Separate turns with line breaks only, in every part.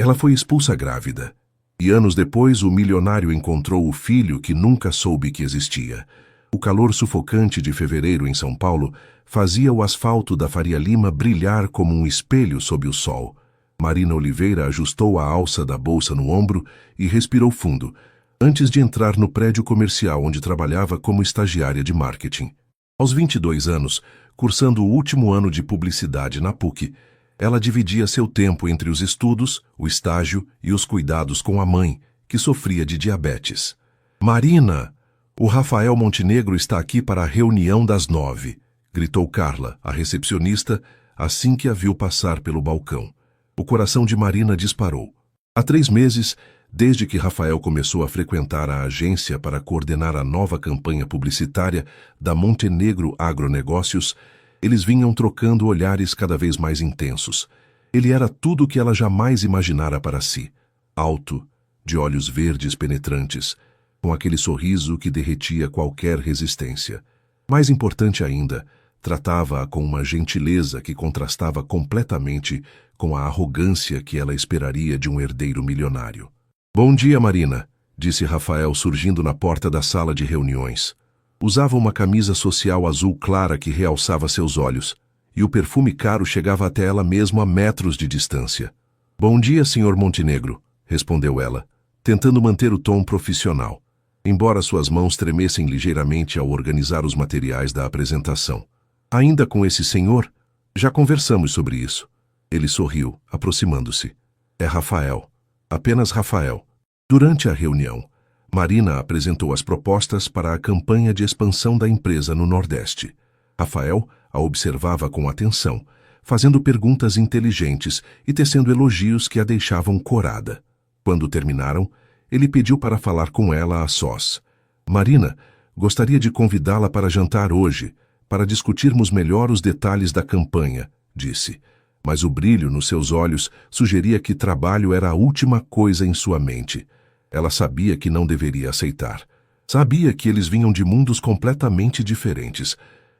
Ela foi expulsa grávida. E anos depois, o milionário encontrou o filho que nunca soube que existia. O calor sufocante de fevereiro em São Paulo fazia o asfalto da Faria Lima brilhar como um espelho sob o sol. Marina Oliveira ajustou a alça da bolsa no ombro e respirou fundo, antes de entrar no prédio comercial onde trabalhava como estagiária de marketing. Aos 22 anos, cursando o último ano de publicidade na PUC, ela dividia seu tempo entre os estudos, o estágio e os cuidados com a mãe, que sofria de diabetes. "Marina, o Rafael Montenegro está aqui para a reunião das 9, gritou Carla, a recepcionista, assim que a viu passar pelo balcão. O coração de Marina disparou. Há 3 meses, desde que Rafael começou a frequentar a agência para coordenar a nova campanha publicitária da Montenegro Agronegócios, eles vinham trocando olhares cada vez mais intensos. Ele era tudo o que ela jamais imaginara para si. Alto, de olhos verdes penetrantes, com aquele sorriso que derretia qualquer resistência. Mais importante ainda, tratava-a com uma gentileza que contrastava completamente com a arrogância que ela esperaria de um herdeiro milionário. "Bom dia, Marina", disse Rafael surgindo na porta da sala de reuniões. Usava uma camisa social azul clara que realçava seus olhos, e o perfume caro chegava até ela mesmo a metros de distância. "Bom dia, Sr. Montenegro", respondeu ela, tentando manter o tom profissional, embora suas mãos tremessem ligeiramente ao organizar os materiais da apresentação. "Ainda com esse senhor? Já conversamos sobre isso." Ele sorriu, aproximando-se. "É Rafael. Apenas Rafael." Durante a reunião, Marina apresentou as propostas para a campanha de expansão da empresa no Nordeste. Rafael a observava com atenção, fazendo perguntas inteligentes e tecendo elogios que a deixavam corada. Quando terminaram, ele pediu para falar com ela a sós. "Marina, gostaria de convidá-la para jantar hoje, para discutirmos melhor os detalhes da campanha", disse. Mas o brilho nos seus olhos sugeria que trabalho era a última coisa em sua mente. Ela sabia que não deveria aceitar. Sabia que eles vinham de mundos completamente diferentes.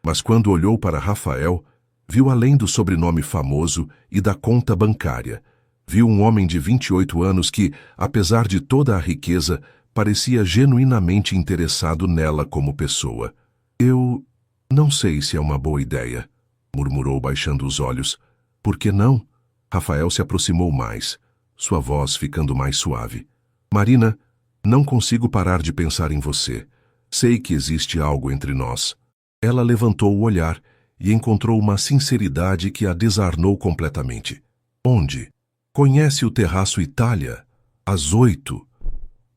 Mas quando olhou para Rafael, viu além do sobrenome famoso e da conta bancária. Viu um homem de 28 anos que, apesar de toda a riqueza, parecia genuinamente interessado nela como pessoa. "Eu não sei se é uma boa ideia", murmurou baixando os olhos. "Por que não?" Rafael se aproximou mais, sua voz ficando mais suave. "Marina, não consigo parar de pensar em você. Sei que existe algo entre nós." Ela levantou o olhar e encontrou uma sinceridade que a desarmou completamente. "Onde?" "Conhece o Terraço Itália? Às 8.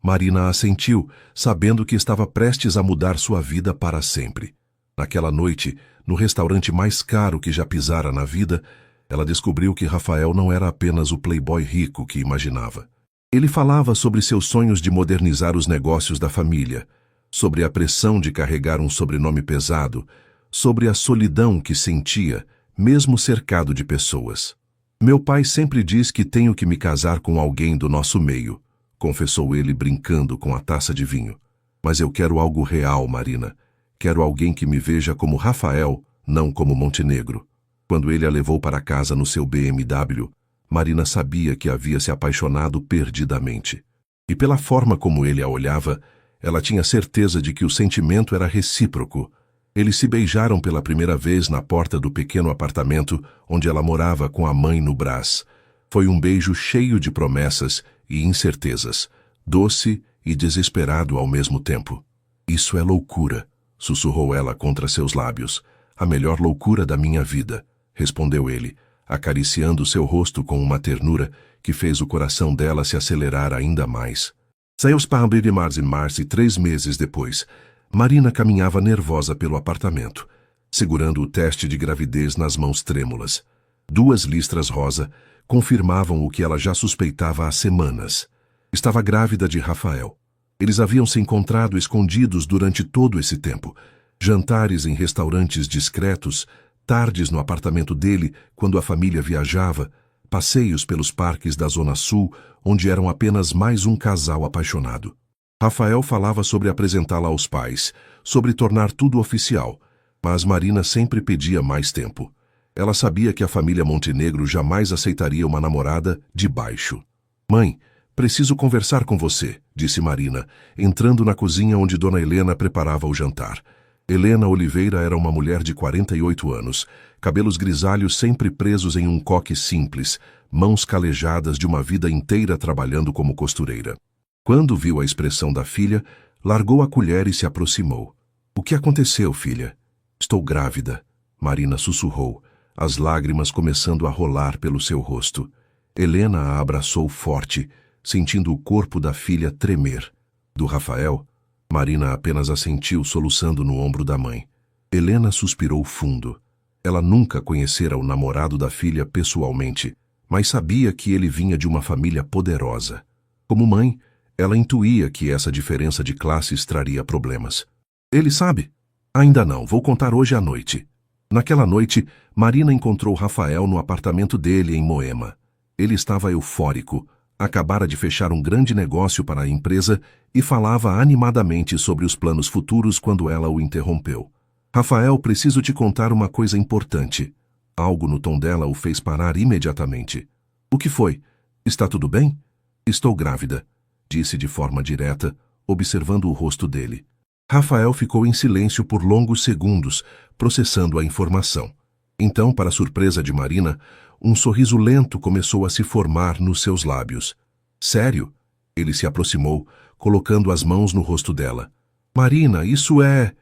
Marina assentiu, sabendo que estava prestes a mudar sua vida para sempre. Naquela noite, no restaurante mais caro que já pisara na vida, ela descobriu que Rafael não era apenas o playboy rico que imaginava. Ele falava sobre seus sonhos de modernizar os negócios da família, sobre a pressão de carregar um sobrenome pesado, sobre a solidão que sentia, mesmo cercado de pessoas. "Meu pai sempre diz que tenho que me casar com alguém do nosso meio", confessou ele brincando com a taça de vinho. "Mas eu quero algo real, Marina. Quero alguém que me veja como Rafael, não como Montenegro." Quando ele a levou para casa no seu BMW, Marina sabia que havia se apaixonado perdidamente. E pela forma como ele a olhava, ela tinha certeza de que o sentimento era recíproco. Eles se beijaram pela primeira vez na porta do pequeno apartamento onde ela morava com a mãe no Brás. Foi um beijo cheio de promessas e incertezas, doce e desesperado ao mesmo tempo. "Isso é loucura", sussurrou ela contra seus lábios. "A melhor loucura da minha vida", respondeu ele, acariciando seu rosto com uma ternura que fez o coração dela se acelerar ainda mais. Saiu para de março e 3 meses depois, Marina caminhava nervosa pelo apartamento, segurando o teste de gravidez nas mãos trêmulas. 2 listras rosa confirmavam o que ela já suspeitava há semanas. Estava grávida de Rafael. Eles haviam se encontrado escondidos durante todo esse tempo. Jantares em restaurantes discretos, tardes no apartamento dele quando a família viajava, passeios pelos parques da Zona Sul, onde eram apenas mais um casal apaixonado. Rafael falava sobre apresentá-la aos pais, sobre tornar tudo oficial, mas Marina sempre pedia mais tempo. Ela sabia que a família Montenegro jamais aceitaria uma namorada de baixo. Mãe, preciso conversar com você, disse Marina, entrando na cozinha onde Dona Helena preparava o jantar. Helena Oliveira era uma mulher de 48 anos, cabelos grisalhos sempre presos em um coque simples, mãos calejadas de uma vida inteira trabalhando como costureira. Quando viu a expressão da filha, largou a colher e se aproximou. O que aconteceu, filha? Estou grávida, Marina sussurrou, as lágrimas começando a rolar pelo seu rosto. Helena a abraçou forte, sentindo o corpo da filha tremer. Do Rafael, Marina apenas assentiu, soluçando no ombro da mãe. Helena suspirou fundo. Ela nunca conhecera o namorado da filha pessoalmente, mas sabia que ele vinha de uma família poderosa. Como mãe, ela intuía que essa diferença de classes traria problemas. Ele sabe? Ainda não, vou contar hoje à noite. Naquela noite, Marina encontrou Rafael no apartamento dele em Moema. Ele estava eufórico, acabara de fechar um grande negócio para a empresa e falava animadamente sobre os planos futuros quando ela o interrompeu. Rafael, preciso te contar uma coisa importante. Algo no tom dela o fez parar imediatamente. O que foi? Está tudo bem? Estou grávida, disse de forma direta, observando o rosto dele. Rafael ficou em silêncio por longos segundos, processando a informação. Então, para surpresa de Marina, um sorriso lento começou a se formar nos seus lábios. Sério? Ele se aproximou, colocando as mãos no rosto dela. Marina, isso é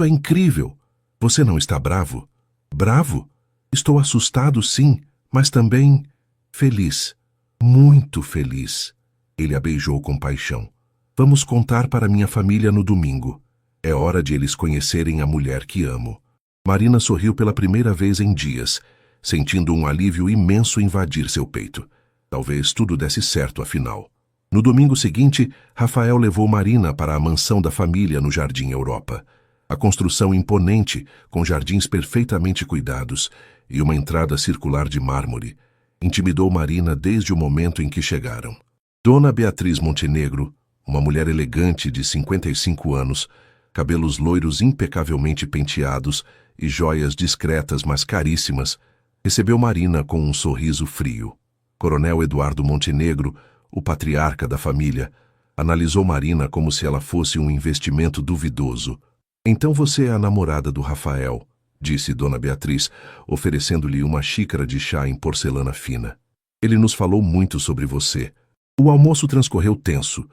incrível. Você não está bravo? Bravo? Estou assustado, sim, mas também feliz. Muito feliz. Ele a beijou com paixão. Vamos contar para minha família no domingo. É hora de eles conhecerem a mulher que amo. Marina sorriu pela primeira vez em dias, sentindo um alívio imenso invadir seu peito. Talvez tudo desse certo, afinal. No domingo seguinte, Rafael levou Marina para a mansão da família no Jardim Europa. A construção imponente, com jardins perfeitamente cuidados e uma entrada circular de mármore, intimidou Marina desde o momento em que chegaram. Dona Beatriz Montenegro, uma mulher elegante de 55 anos, cabelos loiros impecavelmente penteados e joias discretas mas caríssimas, recebeu Marina com um sorriso frio. Coronel Eduardo Montenegro, o patriarca da família, analisou Marina como se ela fosse um investimento duvidoso. Então você é a namorada do Rafael, disse Dona Beatriz, oferecendo-lhe uma xícara de chá em porcelana fina. Ele nos falou muito sobre você. O almoço transcorreu tenso,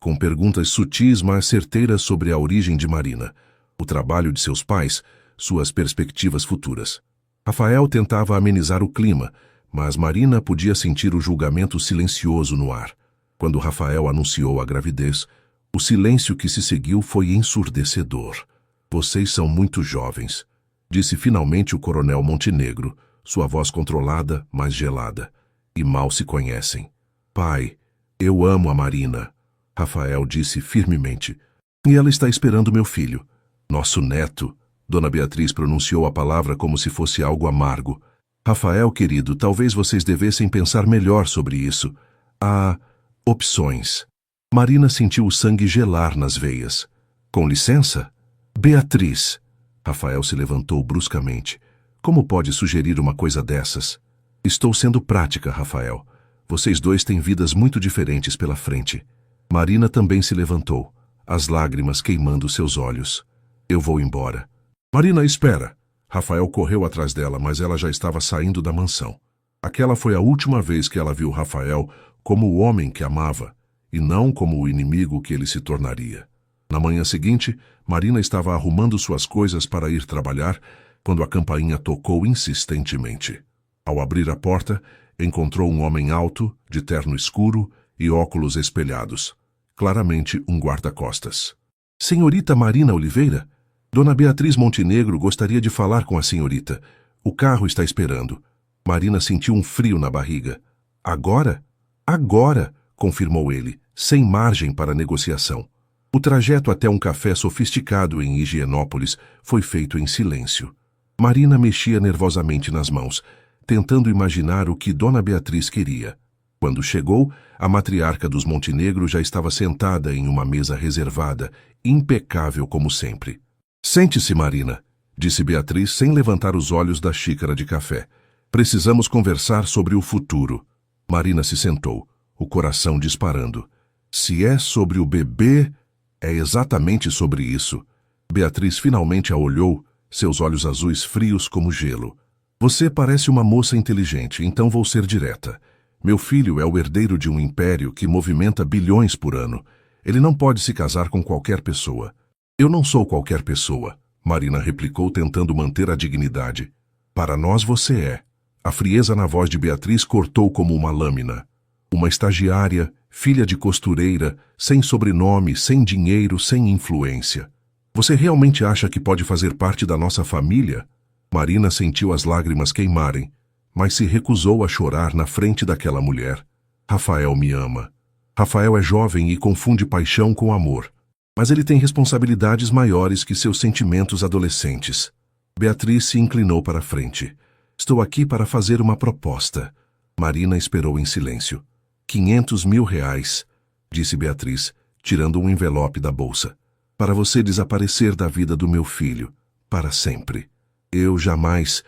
com perguntas sutis mas certeiras sobre a origem de Marina, o trabalho de seus pais, suas perspectivas futuras. Rafael tentava amenizar o clima, mas Marina podia sentir o julgamento silencioso no ar. Quando Rafael anunciou a gravidez, o silêncio que se seguiu foi ensurdecedor. Vocês são muito jovens, disse finalmente o coronel Montenegro, sua voz controlada, mas gelada. E mal se conhecem. Pai, eu amo a Marina, Rafael disse firmemente. E ela está esperando meu filho. Nosso neto. Dona Beatriz pronunciou a palavra como se fosse algo amargo. Rafael, querido, talvez vocês devessem pensar melhor sobre isso. Há opções. Marina sentiu o sangue gelar nas veias. Com licença? Beatriz. Rafael se levantou bruscamente. Como pode sugerir uma coisa dessas? Estou sendo prática, Rafael. Vocês dois têm vidas muito diferentes pela frente. Marina também se levantou, as lágrimas queimando seus olhos. Eu vou embora. Marina, espera. Rafael correu atrás dela, mas ela já estava saindo da mansão. Aquela foi a última vez que ela viu Rafael como o homem que amava, e não como o inimigo que ele se tornaria. Na manhã seguinte, Marina estava arrumando suas coisas para ir trabalhar, quando a campainha tocou insistentemente. Ao abrir a porta, encontrou um homem alto, de terno escuro e óculos espelhados. Claramente um guarda-costas. Senhorita Marina Oliveira? Dona Beatriz Montenegro gostaria de falar com a senhorita. O carro está esperando. Marina sentiu um frio na barriga. Agora? Agora, confirmou ele, sem margem para negociação. O trajeto até um café sofisticado em Higienópolis foi feito em silêncio. Marina mexia nervosamente nas mãos, tentando imaginar o que Dona Beatriz queria. Quando chegou, a matriarca dos Montenegro já estava sentada em uma mesa reservada, impecável como sempre. Sente-se, Marina, disse Beatriz sem levantar os olhos da xícara de café. Precisamos conversar sobre o futuro. Marina se sentou. o coração disparando. Se é sobre o bebê, é exatamente sobre isso. Beatriz finalmente a olhou, seus olhos azuis frios como gelo. Você parece uma moça inteligente, então vou ser direta. Meu filho é o herdeiro de um império que movimenta bilhões por ano. Ele não pode se casar com qualquer pessoa. Eu não sou qualquer pessoa, Marina replicou tentando manter a dignidade. Para nós você é. A frieza na voz de Beatriz cortou como uma lâmina. Uma estagiária, filha de costureira, sem sobrenome, sem dinheiro, sem influência. Você realmente acha que pode fazer parte da nossa família? Marina sentiu as lágrimas queimarem, mas se recusou a chorar na frente daquela mulher. Rafael me ama. Rafael é jovem e confunde paixão com amor. Mas ele tem responsabilidades maiores que seus sentimentos adolescentes. Beatriz se inclinou para a frente. Estou aqui para fazer uma proposta. Marina esperou em silêncio. 500 mil reais, disse Beatriz, tirando um envelope da bolsa. Para você desaparecer da vida do meu filho. Para sempre. Eu jamais...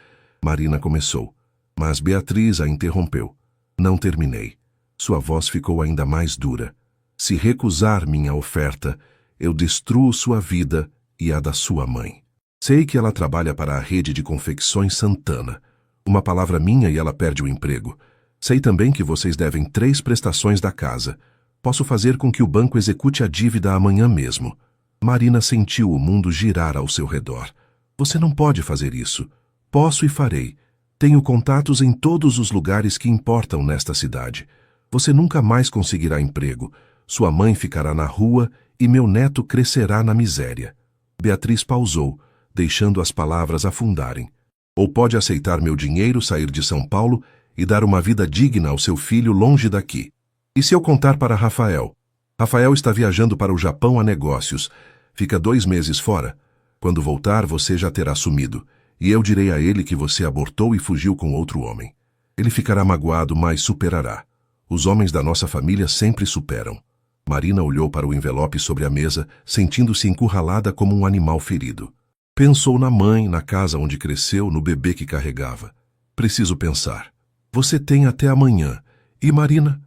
Marina começou. Mas Beatriz a interrompeu. Não terminei. Sua voz ficou ainda mais dura. Se recusar minha oferta, eu destruo sua vida e a da sua mãe. Sei que ela trabalha para a rede de confecções Santana. Uma palavra minha e ela perde o emprego. Sei também que vocês devem 3 prestações da casa. Posso fazer com que o banco execute a dívida amanhã mesmo. Marina sentiu o mundo girar ao seu redor. Você não pode fazer isso. Posso e farei. Tenho contatos em todos os lugares que importam nesta cidade. Você nunca mais conseguirá emprego. Sua mãe ficará na rua e meu neto crescerá na miséria. Beatriz pausou, deixando as palavras afundarem. Ou pode aceitar meu dinheiro, sair de São Paulo e dar uma vida digna ao seu filho longe daqui. E se eu contar para Rafael? Rafael está viajando para o Japão a negócios. Fica 2 meses fora. Quando voltar, você já terá sumido. E eu direi a ele que você abortou e fugiu com outro homem. Ele ficará magoado, mas superará. Os homens da nossa família sempre superam. Marina olhou para o envelope sobre a mesa, sentindo-se encurralada como um animal ferido. Pensou na mãe, na casa onde cresceu, no bebê que carregava. Preciso pensar. Você tem até amanhã. E Marina?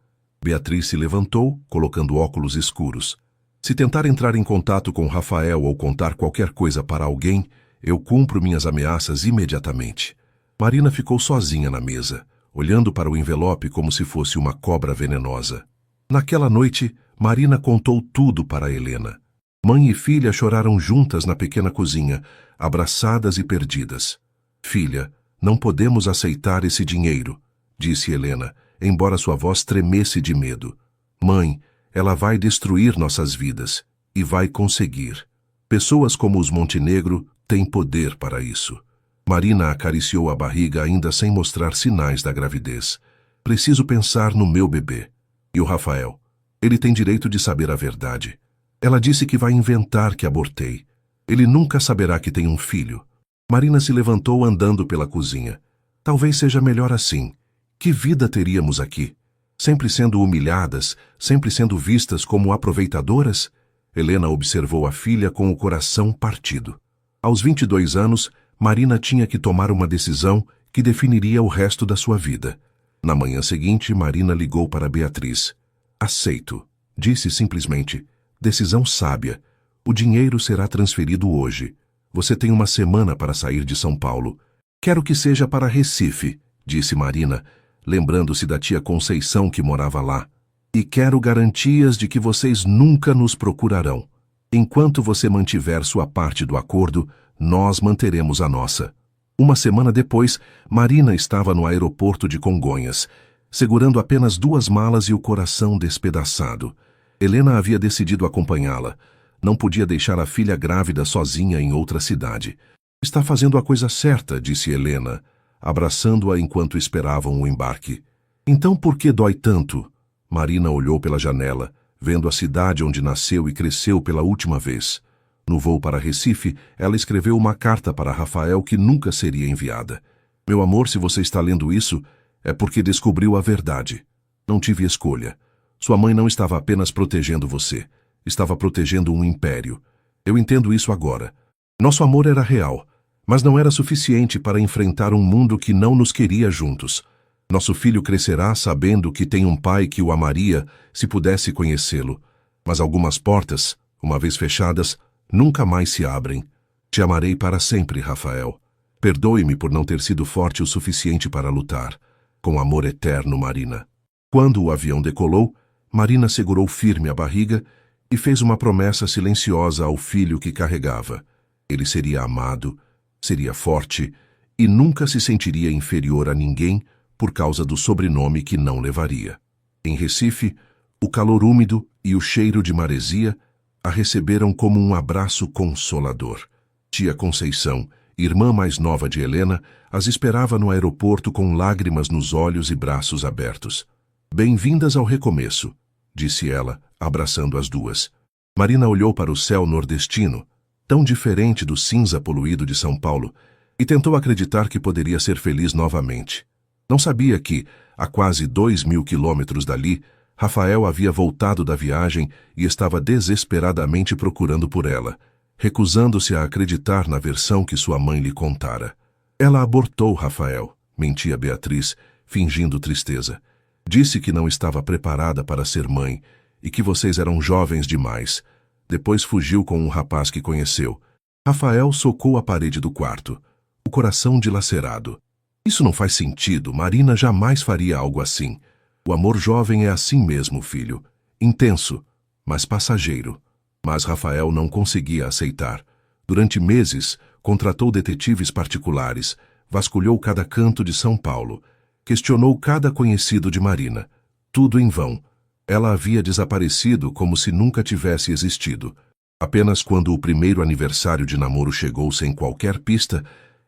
Beatriz se levantou, colocando óculos escuros. Se tentar entrar em contato com Rafael ou contar qualquer coisa para alguém, eu cumpro minhas ameaças imediatamente. Marina ficou sozinha na mesa, olhando para o envelope como se fosse uma cobra venenosa. Naquela noite, Marina contou tudo para Helena. Mãe e filha choraram juntas na pequena cozinha, abraçadas e perdidas. Filha, não podemos aceitar esse dinheiro, disse Helena, embora sua voz tremesse de medo. Mãe, ela vai destruir nossas vidas, e vai conseguir. Pessoas como os Montenegro têm poder para isso. Marina acariciou a barriga ainda sem mostrar sinais da gravidez. Preciso pensar no meu bebê. E o Rafael? Ele tem direito de saber a verdade. Ela disse que vai inventar que abortei. Ele nunca saberá que tem um filho. Marina se levantou andando pela cozinha. Talvez seja melhor assim. Que vida teríamos aqui? Sempre sendo humilhadas, sempre sendo vistas como aproveitadoras? Helena observou a filha com o coração partido. Aos 22 anos, Marina tinha que tomar uma decisão que definiria o resto da sua vida. Na manhã seguinte, Marina ligou para Beatriz. Aceito, disse simplesmente. Decisão sábia. O dinheiro será transferido hoje. Você tem uma semana para sair de São Paulo. Quero que seja para Recife, disse Marina, lembrando-se da tia Conceição que morava lá. E quero garantias de que vocês nunca nos procurarão. Enquanto você mantiver sua parte do acordo, nós manteremos a nossa. Uma semana depois, Marina estava no aeroporto de Congonhas, segurando apenas 2 malas e o coração despedaçado. Helena havia decidido acompanhá-la. Não podia deixar a filha grávida sozinha em outra cidade. Está fazendo a coisa certa, disse Helena, abraçando-a enquanto esperavam o embarque. Então por que dói tanto? Marina olhou pela janela, vendo a cidade onde nasceu e cresceu pela última vez. No voo para Recife, ela escreveu uma carta para Rafael que nunca seria enviada. Meu amor, se você está lendo isso, é porque descobriu a verdade. Não tive escolha. Sua mãe não estava apenas protegendo você. Estava protegendo um império. Eu entendo isso agora. Nosso amor era real, mas não era suficiente para enfrentar um mundo que não nos queria juntos. Nosso filho crescerá sabendo que tem um pai que o amaria se pudesse conhecê-lo. Mas algumas portas, uma vez fechadas, nunca mais se abrem. Te amarei para sempre, Rafael. Perdoe-me por não ter sido forte o suficiente para lutar. Com amor eterno, Marina. Quando o avião decolou, Marina segurou firme a barriga e fez uma promessa silenciosa ao filho que carregava. Ele seria amado, seria forte e nunca se sentiria inferior a ninguém por causa do sobrenome que não levaria. Em Recife, o calor úmido e o cheiro de maresia a receberam como um abraço consolador. Tia Conceição, irmã mais nova de Helena, as esperava no aeroporto com lágrimas nos olhos e braços abertos. Bem-vindas ao recomeço, disse ela, abraçando as duas. Marina olhou para o céu nordestino, tão diferente do cinza poluído de São Paulo, e tentou acreditar que poderia ser feliz novamente. Não sabia que, a quase 2.000 quilômetros dali, Rafael havia voltado da viagem e estava desesperadamente procurando por ela, recusando-se a acreditar na versão que sua mãe lhe contara. Ela abortou Rafael, mentia Beatriz, fingindo tristeza. Disse que não estava preparada para ser mãe e que vocês eram jovens demais. Depois fugiu com um rapaz que conheceu. Rafael socou a parede do quarto, o coração dilacerado. Isso não faz sentido, Marina jamais faria algo assim. O amor jovem é assim mesmo, filho. Intenso, mas passageiro. Mas Rafael não conseguia aceitar. Durante meses, contratou detetives particulares, vasculhou cada canto de São Paulo, questionou cada conhecido de Marina. Tudo em vão. Ela havia desaparecido como se nunca tivesse existido. Apenas quando o primeiro aniversário de namoro chegou sem qualquer pista,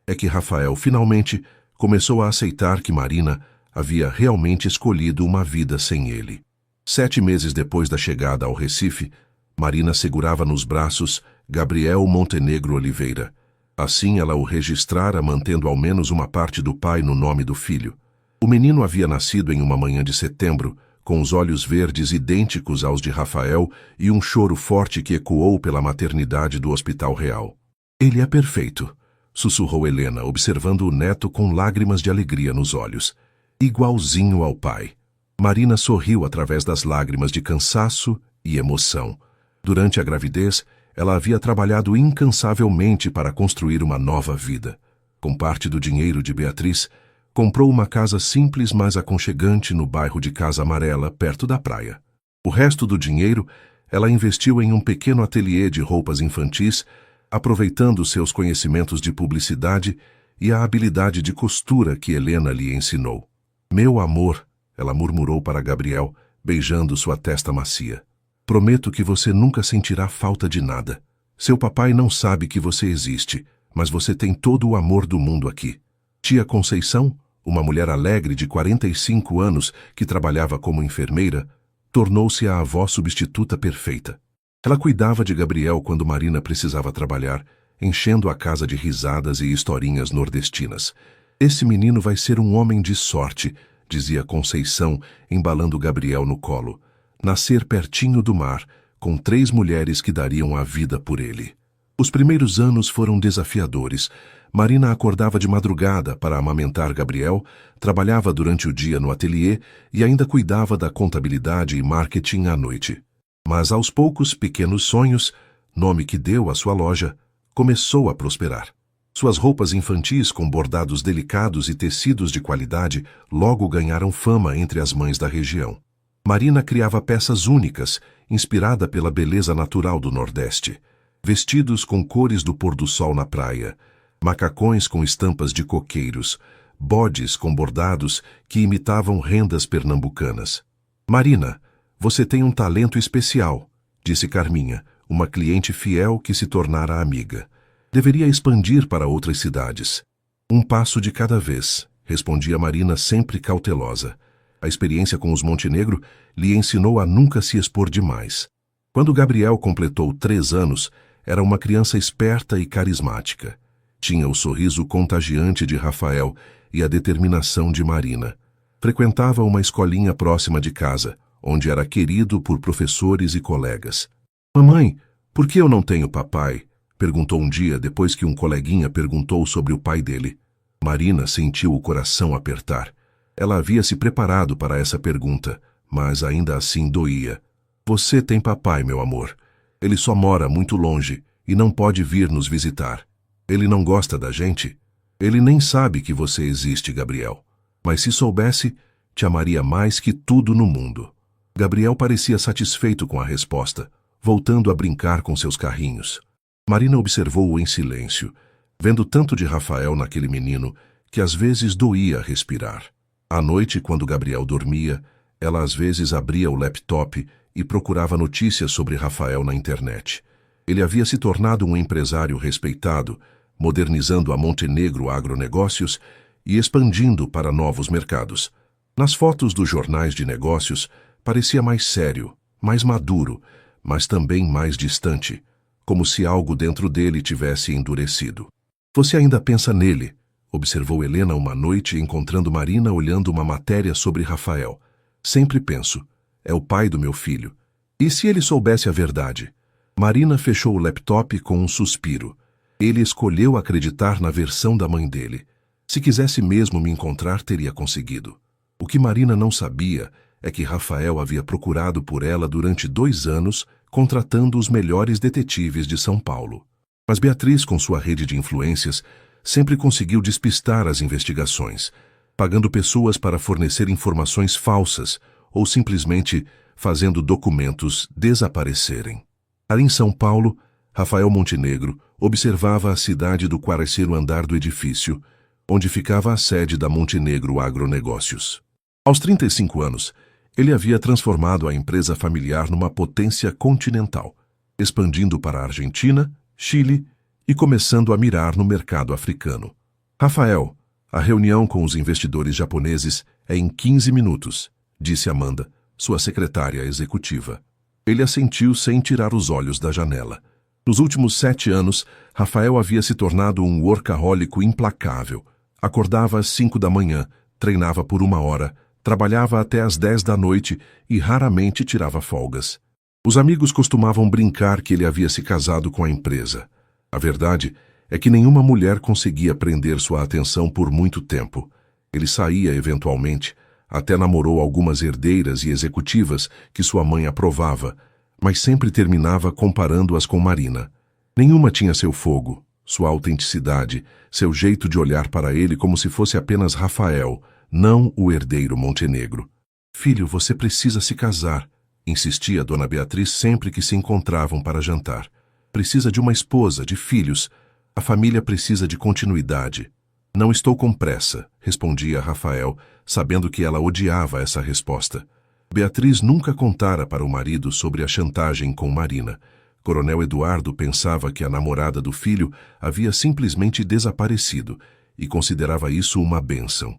é que Rafael finalmente começou a aceitar que Marina havia realmente escolhido uma vida sem ele. 7 meses depois da chegada ao Recife, Marina segurava nos braços Gabriel Montenegro Oliveira. Assim ela o registrara, mantendo ao menos uma parte do pai no nome do filho. O menino havia nascido em uma manhã de setembro, com os olhos verdes idênticos aos de Rafael e um choro forte que ecoou pela maternidade do Hospital Real. Ele é perfeito, sussurrou Helena, observando o neto com lágrimas de alegria nos olhos. Igualzinho ao pai. Marina sorriu através das lágrimas de cansaço e emoção. Durante a gravidez, ela havia trabalhado incansavelmente para construir uma nova vida. Com parte do dinheiro de Beatriz, comprou uma casa simples mas aconchegante no bairro de Casa Amarela, perto da praia. O resto do dinheiro, ela investiu em um pequeno ateliê de roupas infantis, aproveitando seus conhecimentos de publicidade e a habilidade de costura que Helena lhe ensinou. Meu amor, ela murmurou para Gabriel, beijando sua testa macia. Prometo que você nunca sentirá falta de nada. Seu papai não sabe que você existe, mas você tem todo o amor do mundo aqui. Tia Conceição, uma mulher alegre de 45 anos que trabalhava como enfermeira, tornou-se a avó substituta perfeita. Ela cuidava de Gabriel quando Marina precisava trabalhar, enchendo a casa de risadas e historinhas nordestinas. Esse menino vai ser um homem de sorte, dizia Conceição, embalando Gabriel no colo. Nascer pertinho do mar, com 3 mulheres que dariam a vida por ele. Os primeiros anos foram desafiadores. Marina acordava de madrugada para amamentar Gabriel, trabalhava durante o dia no ateliê e ainda cuidava da contabilidade e marketing à noite. Mas aos poucos, Pequenos Sonhos, nome que deu à sua loja, começou a prosperar. Suas roupas infantis com bordados delicados e tecidos de qualidade logo ganharam fama entre as mães da região. Marina criava peças únicas, inspirada pela beleza natural do Nordeste. Vestidos com cores do pôr-do-sol na praia, macacões com estampas de coqueiros, bodes com bordados que imitavam rendas pernambucanas. Marina, você tem um talento especial, disse Carminha, uma cliente fiel que se tornara amiga. Deveria expandir para outras cidades. Um passo de cada vez, respondia Marina sempre cautelosa. A experiência com os Montenegro lhe ensinou a nunca se expor demais. Quando Gabriel completou 3 anos, era uma criança esperta e carismática. Tinha o sorriso contagiante de Rafael e a determinação de Marina. Frequentava uma escolinha próxima de casa, onde era querido por professores e colegas. Mamãe, por que eu não tenho papai? Perguntou um dia depois que um coleguinha perguntou sobre o pai dele. Marina sentiu o coração apertar. Ela havia se preparado para essa pergunta, mas ainda assim doía. Você tem papai, meu amor. Ele só mora muito longe e não pode vir nos visitar. Ele não gosta da gente. Ele nem sabe que você existe, Gabriel. Mas se soubesse, te amaria mais que tudo no mundo. Gabriel parecia satisfeito com a resposta, voltando a brincar com seus carrinhos. Marina observou-o em silêncio, vendo tanto de Rafael naquele menino que às vezes doía respirar. À noite, quando Gabriel dormia, ela às vezes abria o laptop e procurava notícias sobre Rafael na internet. Ele havia se tornado um empresário respeitado, modernizando a Montenegro Agronegócios e expandindo para novos mercados. Nas fotos dos jornais de negócios, parecia mais sério, mais maduro, mas também mais distante, como se algo dentro dele tivesse endurecido. Você ainda pensa nele? Observou Helena uma noite encontrando Marina olhando uma matéria sobre Rafael. Sempre penso, é o pai do meu filho. E se ele soubesse a verdade? Marina fechou o laptop com um suspiro. Ele escolheu acreditar na versão da mãe dele. Se quisesse mesmo me encontrar, teria conseguido. O que Marina não sabia é que Rafael havia procurado por ela durante 2 anos, contratando os melhores detetives de São Paulo. Mas Beatriz, com sua rede de influências, sempre conseguiu despistar as investigações, pagando pessoas para fornecer informações falsas ou simplesmente fazendo documentos desaparecerem. Ali em São Paulo, Rafael Montenegro observava a cidade do 4º andar do edifício, onde ficava a sede da Montenegro Agronegócios. Aos 35 anos, ele havia transformado a empresa familiar numa potência continental, expandindo para a Argentina, Chile e começando a mirar no mercado africano. Rafael, a reunião com os investidores japoneses é em 15 minutos, disse Amanda, sua secretária executiva. Ele assentiu sem tirar os olhos da janela. Nos últimos 7 anos, Rafael havia se tornado um workahólico implacável. Acordava às 5 da manhã, treinava por 1 hora, trabalhava até às 10 da noite e raramente tirava folgas. Os amigos costumavam brincar que ele havia se casado com a empresa. A verdade é que nenhuma mulher conseguia prender sua atenção por muito tempo. Ele saía eventualmente, até namorou algumas herdeiras e executivas que sua mãe aprovava, mas sempre terminava comparando-as com Marina. Nenhuma tinha seu fogo, sua autenticidade, seu jeito de olhar para ele como se fosse apenas Rafael, não o herdeiro Montenegro. Filho, você precisa se casar, insistia Dona Beatriz sempre que se encontravam para jantar. Precisa de uma esposa, de filhos. A família precisa de continuidade. Não estou com pressa, respondia Rafael, sabendo que ela odiava essa resposta. Beatriz nunca contara para o marido sobre a chantagem com Marina. Coronel Eduardo pensava que a namorada do filho havia simplesmente desaparecido e considerava isso uma bênção.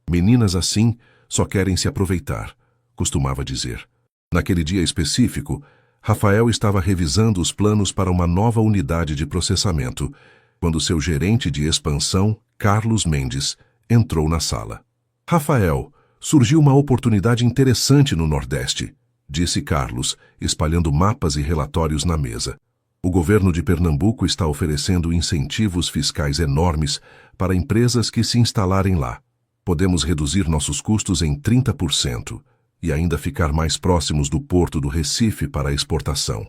Meninas assim só querem se aproveitar, costumava dizer. Naquele dia específico, Rafael estava revisando os planos para uma nova unidade de processamento, quando seu gerente de expansão, Carlos Mendes, entrou na sala. Rafael, surgiu uma oportunidade interessante no Nordeste, disse Carlos, espalhando mapas e relatórios na mesa. O governo de Pernambuco está oferecendo incentivos fiscais enormes para empresas que se instalarem lá. Podemos reduzir nossos custos em 30% e ainda ficar mais próximos do porto do Recife para a exportação.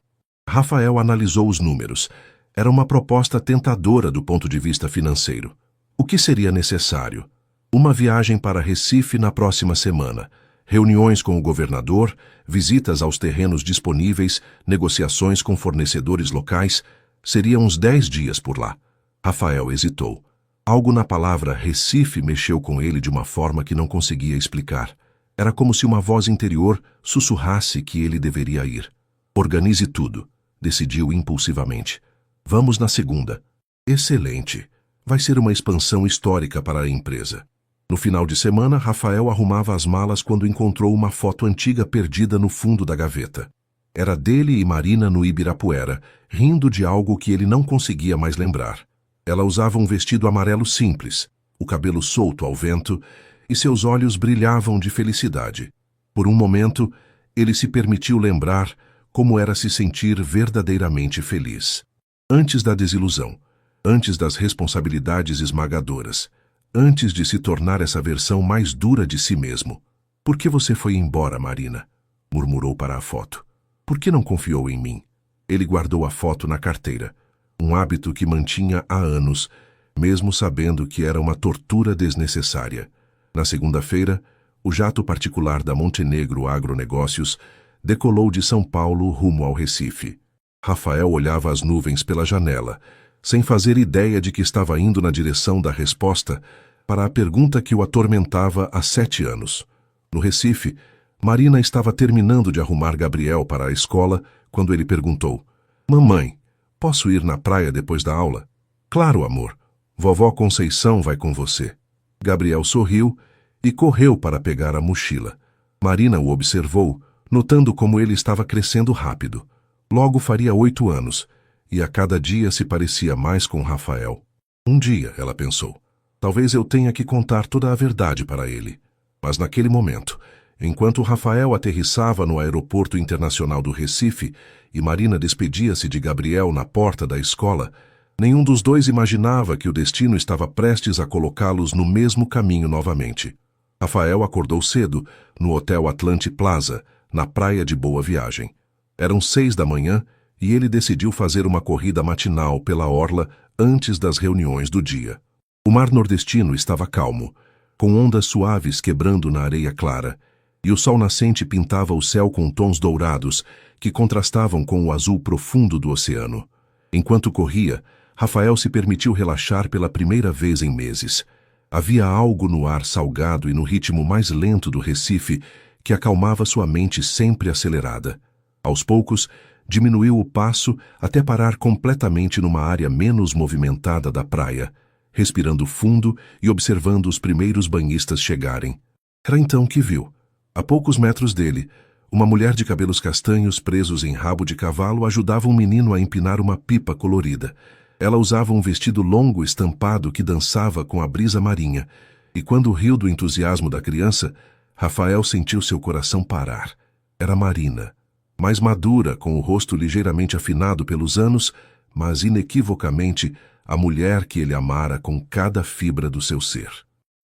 Rafael analisou os números. Era uma proposta tentadora do ponto de vista financeiro. O que seria necessário? Uma viagem para Recife na próxima semana, reuniões com o governador, visitas aos terrenos disponíveis, negociações com fornecedores locais. Seriam uns 10 dias por lá. Rafael hesitou. Algo na palavra Recife mexeu com ele de uma forma que não conseguia explicar. Era como se uma voz interior sussurrasse que ele deveria ir. Organize tudo, decidiu impulsivamente. Vamos na segunda. Excelente. Vai ser uma expansão histórica para a empresa. No final de semana, Rafael arrumava as malas quando encontrou uma foto antiga perdida no fundo da gaveta. Era dele e Marina no Ibirapuera, rindo de algo que ele não conseguia mais lembrar. Ela usava um vestido amarelo simples, o cabelo solto ao vento, e seus olhos brilhavam de felicidade. Por um momento, ele se permitiu lembrar como era se sentir verdadeiramente feliz. Antes da desilusão, antes das responsabilidades esmagadoras, antes de se tornar essa versão mais dura de si mesmo. Por que você foi embora, Marina? Murmurou para a foto. Por que não confiou em mim? Ele guardou a foto na carteira, um hábito que mantinha há anos, mesmo sabendo que era uma tortura desnecessária. Na segunda-feira, o jato particular da Montenegro Agronegócios decolou de São Paulo rumo ao Recife. Rafael olhava as nuvens pela janela, sem fazer ideia de que estava indo na direção da resposta para a pergunta que o atormentava há 7 anos. No Recife, Marina estava terminando de arrumar Gabriel para a escola quando ele perguntou: Mamãe, posso ir na praia depois da aula? Claro, amor. Vovó Conceição vai com você. Gabriel sorriu e correu para pegar a mochila. Marina o observou, notando como ele estava crescendo rápido. Logo faria 8 anos, e a cada dia se parecia mais com Rafael. Um dia, ela pensou, talvez eu tenha que contar toda a verdade para ele. Mas naquele momento, enquanto Rafael aterrissava no aeroporto internacional do Recife e Marina despedia-se de Gabriel na porta da escola, nenhum dos dois imaginava que o destino estava prestes a colocá-los no mesmo caminho novamente. Rafael acordou cedo, no Hotel Atlante Plaza, na praia de Boa Viagem. Eram 6 da manhã e ele decidiu fazer uma corrida matinal pela orla antes das reuniões do dia. O mar nordestino estava calmo, com ondas suaves quebrando na areia clara, e o sol nascente pintava o céu com tons dourados que contrastavam com o azul profundo do oceano. Enquanto corria, Rafael se permitiu relaxar pela primeira vez em meses. Havia algo no ar salgado e no ritmo mais lento do Recife que acalmava sua mente sempre acelerada. Aos poucos, diminuiu o passo até parar completamente numa área menos movimentada da praia, respirando fundo e observando os primeiros banhistas chegarem. Era então que viu, a poucos metros dele, uma mulher de cabelos castanhos presos em rabo de cavalo ajudava um menino a empinar uma pipa colorida. Ela usava um vestido longo estampado que dançava com a brisa marinha, e quando riu do entusiasmo da criança, Rafael sentiu seu coração parar. Era Marina, mais madura, com o rosto ligeiramente afinado pelos anos, mas inequivocamente a mulher que ele amara com cada fibra do seu ser.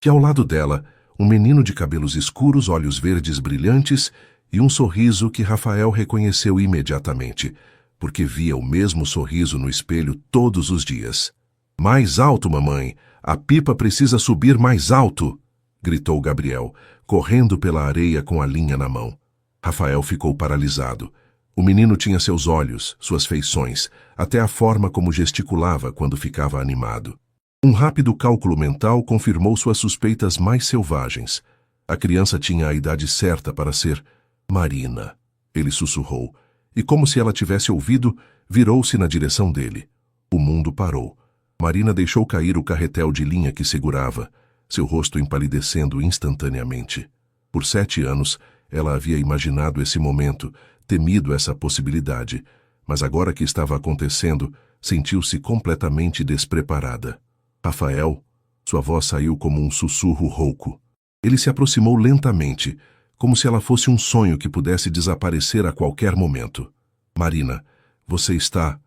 E ao lado dela, um menino de cabelos escuros, olhos verdes brilhantes e um sorriso que Rafael reconheceu imediatamente, porque via o mesmo sorriso no espelho todos os dias. Mais alto, mamãe! A pipa precisa subir mais alto! Gritou Gabriel, correndo pela areia com a linha na mão. Rafael ficou paralisado. O menino tinha seus olhos, suas feições, até a forma como gesticulava quando ficava animado. Um rápido cálculo mental confirmou suas suspeitas mais selvagens. A criança tinha a idade certa para ser Marina. Ele sussurrou, e como se ela tivesse ouvido, virou-se na direção dele. O mundo parou. Marina deixou cair o carretel de linha que segurava, seu rosto empalidecendo instantaneamente. Por 7 anos, ela havia imaginado esse momento, temido essa possibilidade, mas agora que estava acontecendo, sentiu-se completamente despreparada. Rafael, sua voz saiu como um sussurro rouco. Ele se aproximou lentamente, como se ela fosse um sonho que pudesse desaparecer a qualquer momento. Marina, você está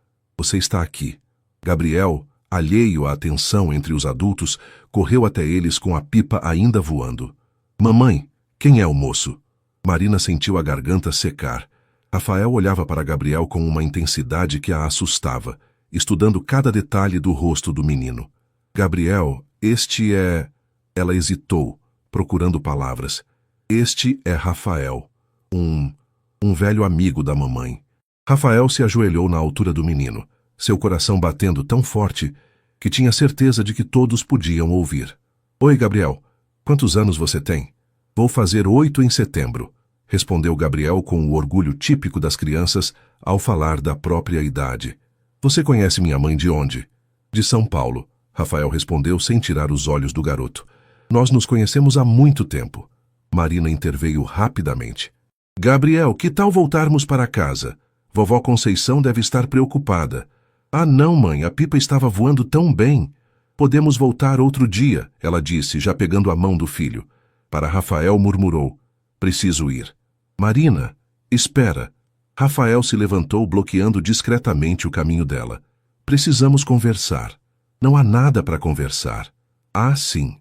aqui. Gabriel, alheio à atenção entre os adultos, correu até eles com a pipa ainda voando. Mamãe, quem é o moço? Marina sentiu a garganta secar. Rafael olhava para Gabriel com uma intensidade que a assustava, estudando cada detalhe do rosto do menino. Gabriel, este é... Ela hesitou, procurando palavras. Este é Rafael, um velho amigo da mamãe. Rafael se ajoelhou na altura do menino, seu coração batendo tão forte que tinha certeza de que todos podiam ouvir. Oi, Gabriel, quantos anos você tem? Vou fazer 8 em setembro, respondeu Gabriel com o orgulho típico das crianças ao falar da própria idade. Você conhece minha mãe de onde? De São Paulo, Rafael respondeu sem tirar os olhos do garoto. Nós nos conhecemos há muito tempo. Marina interveio rapidamente. Gabriel, que tal voltarmos para casa? Vovó Conceição deve estar preocupada. Ah, não, mãe, a pipa estava voando tão bem. Podemos voltar outro dia, ela disse, já pegando a mão do filho. Para Rafael murmurou. Preciso ir. Marina, espera. Rafael se levantou, bloqueando discretamente o caminho dela. Precisamos conversar. Não há nada para conversar. Ah, sim.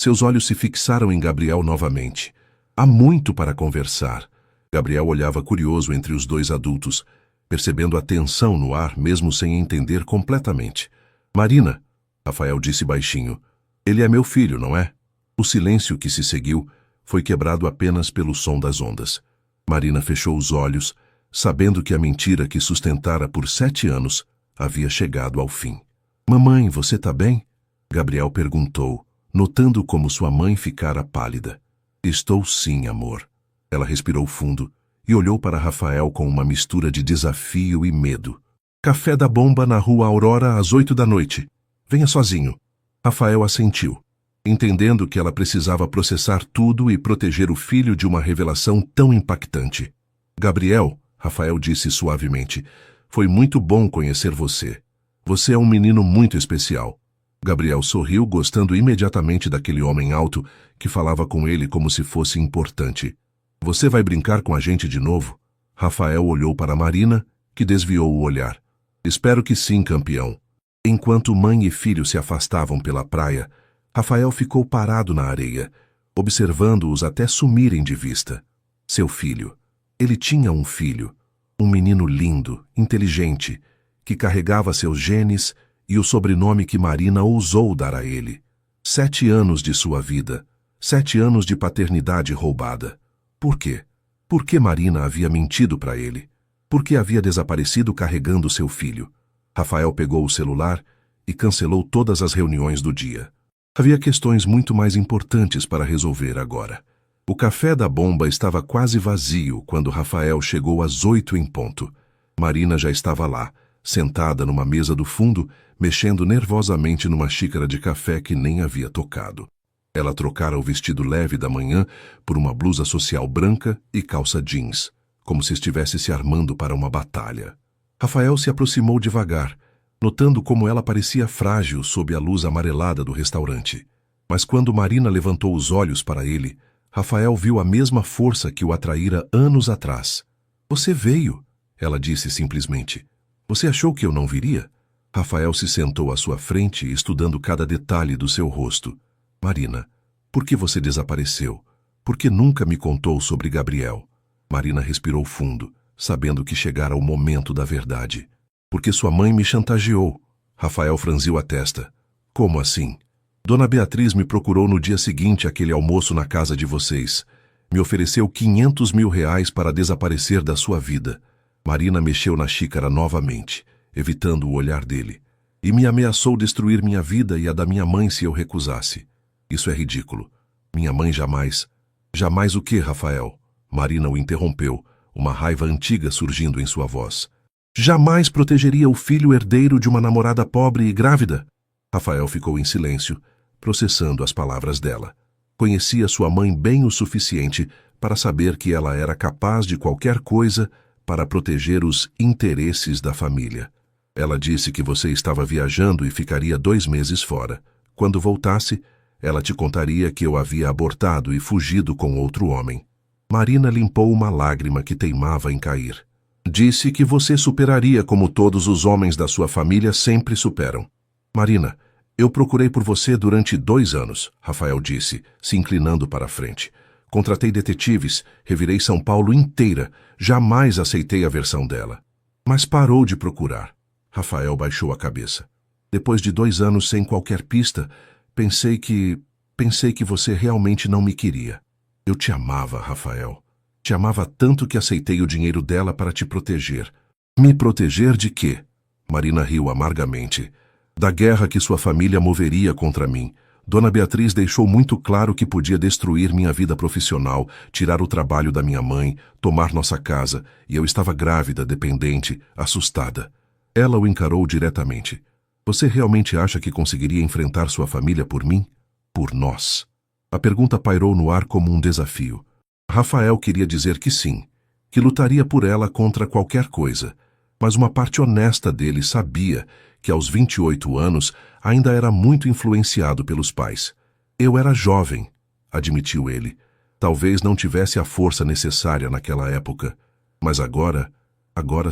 Seus olhos se fixaram em Gabriel novamente. Há muito para conversar. Gabriel olhava curioso entre os dois adultos, percebendo a tensão no ar mesmo sem entender completamente. Marina, Rafael disse baixinho, ele é meu filho, não é? O silêncio que se seguiu foi quebrado apenas pelo som das ondas. Marina fechou os olhos, sabendo que a mentira que sustentara por 7 anos havia chegado ao fim. Mamãe, você tá bem? Gabriel perguntou, notando como sua mãe ficara pálida. Estou sim, amor. Ela respirou fundo e olhou para Rafael com uma mistura de desafio e medo. Café da bomba na rua Aurora às 8 da noite. Venha sozinho. Rafael assentiu, entendendo que ela precisava processar tudo e proteger o filho de uma revelação tão impactante. Gabriel, Rafael disse suavemente, foi muito bom conhecer você. Você é um menino muito especial. Gabriel sorriu, gostando imediatamente daquele homem alto que falava com ele como se fosse importante. Você vai brincar com a gente de novo? Rafael olhou para Marina, que desviou o olhar. Espero que sim, campeão. Enquanto mãe e filho se afastavam pela praia, Rafael ficou parado na areia, observando-os até sumirem de vista. Seu filho. Ele tinha um filho, um menino lindo, inteligente, que carregava seus genes e o sobrenome que Marina ousou dar a ele. 7 anos de sua vida, 7 anos de paternidade roubada. Por quê? Por que Marina havia mentido para ele? Por que havia desaparecido carregando seu filho? Rafael pegou o celular e cancelou todas as reuniões do dia. Havia questões muito mais importantes para resolver agora. O café da bomba estava quase vazio quando Rafael chegou às 8 em ponto. Marina já estava lá, sentada numa mesa do fundo, mexendo nervosamente numa xícara de café que nem havia tocado. Ela trocara o vestido leve da manhã por uma blusa social branca e calça jeans, como se estivesse se armando para uma batalha. Rafael se aproximou devagar, notando como ela parecia frágil sob a luz amarelada do restaurante. Mas quando Marina levantou os olhos para ele, Rafael viu a mesma força que o atraíra anos atrás. Você veio, ela disse simplesmente. Você achou que eu não viria? Rafael se sentou à sua frente, estudando cada detalhe do seu rosto. Marina, por que você desapareceu? Por que nunca me contou sobre Gabriel? Marina respirou fundo, sabendo que chegara o momento da verdade. Porque sua mãe me chantageou. Rafael franziu a testa. Como assim? Dona Beatriz me procurou no dia seguinte àquele almoço na casa de vocês. Me ofereceu 500 mil reais para desaparecer da sua vida. Marina mexeu na xícara novamente, evitando o olhar dele. E me ameaçou destruir minha vida e a da minha mãe se eu recusasse. Isso é ridículo. Minha mãe jamais... Jamais o quê, Rafael? Marina o interrompeu, uma raiva antiga surgindo em sua voz. Jamais protegeria o filho herdeiro de uma namorada pobre e grávida? Rafael ficou em silêncio, processando as palavras dela. Conhecia sua mãe bem o suficiente para saber que ela era capaz de qualquer coisa para proteger os interesses da família. Ela disse que você estava viajando e ficaria 2 meses fora. Quando voltasse, ela te contaria que eu havia abortado e fugido com outro homem. Marina limpou uma lágrima que teimava em cair. Disse que você superaria como todos os homens da sua família sempre superam. Marina, eu procurei por você durante 2 anos, Rafael disse, se inclinando para a frente. Contratei detetives, revirei São Paulo inteira, jamais aceitei a versão dela. Mas parou de procurar. Rafael baixou a cabeça. Depois de 2 anos sem qualquer pista, pensei que você realmente não me queria. Eu te amava, Rafael. Te amava tanto que aceitei o dinheiro dela para te proteger. Me proteger de quê? Marina riu amargamente. Da guerra que sua família moveria contra mim. Dona Beatriz deixou muito claro que podia destruir minha vida profissional, tirar o trabalho da minha mãe, tomar nossa casa, e eu estava grávida, dependente, assustada. Ela o encarou diretamente. Você realmente acha que conseguiria enfrentar sua família por mim? Por nós? A pergunta pairou no ar como um desafio. Rafael queria dizer que sim, que lutaria por ela contra qualquer coisa, mas uma parte honesta dele sabia que aos 28 anos ainda era muito influenciado pelos pais. Eu era jovem, admitiu ele. Talvez não tivesse a força necessária naquela época, mas agora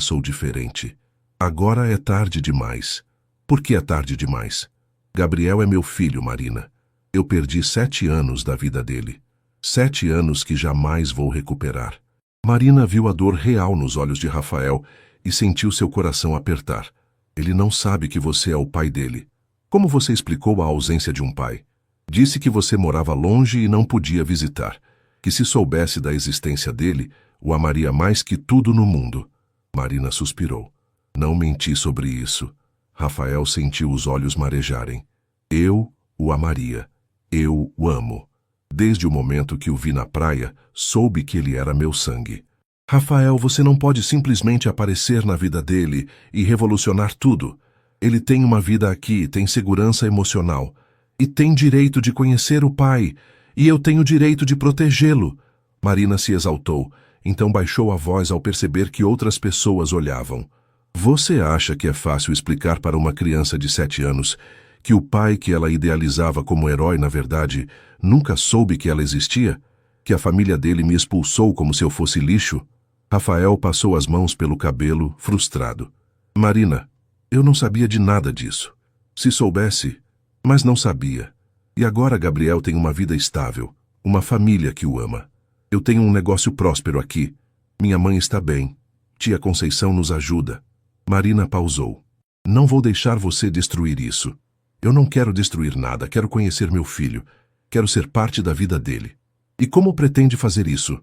sou diferente. Agora é tarde demais. Por que é tarde demais? Gabriel é meu filho, Marina. Eu perdi 7 anos da vida dele. 7 anos que jamais vou recuperar. Marina viu a dor real nos olhos de Rafael e sentiu seu coração apertar. Ele não sabe que você é o pai dele. Como você explicou a ausência de um pai? Disse que você morava longe e não podia visitar. Que se soubesse da existência dele, o amaria mais que tudo no mundo. Marina suspirou. Não menti sobre isso. Rafael sentiu os olhos marejarem. Eu o amaria. Eu o amo. Desde o momento que o vi na praia, soube que ele era meu sangue. Rafael, você não pode simplesmente aparecer na vida dele e revolucionar tudo. Ele tem uma vida aqui, tem segurança emocional. E tem direito de conhecer o pai. E eu tenho direito de protegê-lo. Marina se exaltou, então baixou a voz ao perceber que outras pessoas olhavam. Você acha que é fácil explicar para uma criança de 7 anos que o pai que ela idealizava como herói, na verdade, nunca soube que ela existia? Que a família dele me expulsou como se eu fosse lixo? Rafael passou as mãos pelo cabelo, frustrado. Marina, eu não sabia de nada disso. Se soubesse, mas não sabia. E agora Gabriel tem uma vida estável, uma família que o ama. Eu tenho um negócio próspero aqui. Minha mãe está bem. Tia Conceição nos ajuda. Marina pausou. Não vou deixar você destruir isso. Eu não quero destruir nada, quero conhecer meu filho. Quero ser parte da vida dele. E como pretende fazer isso?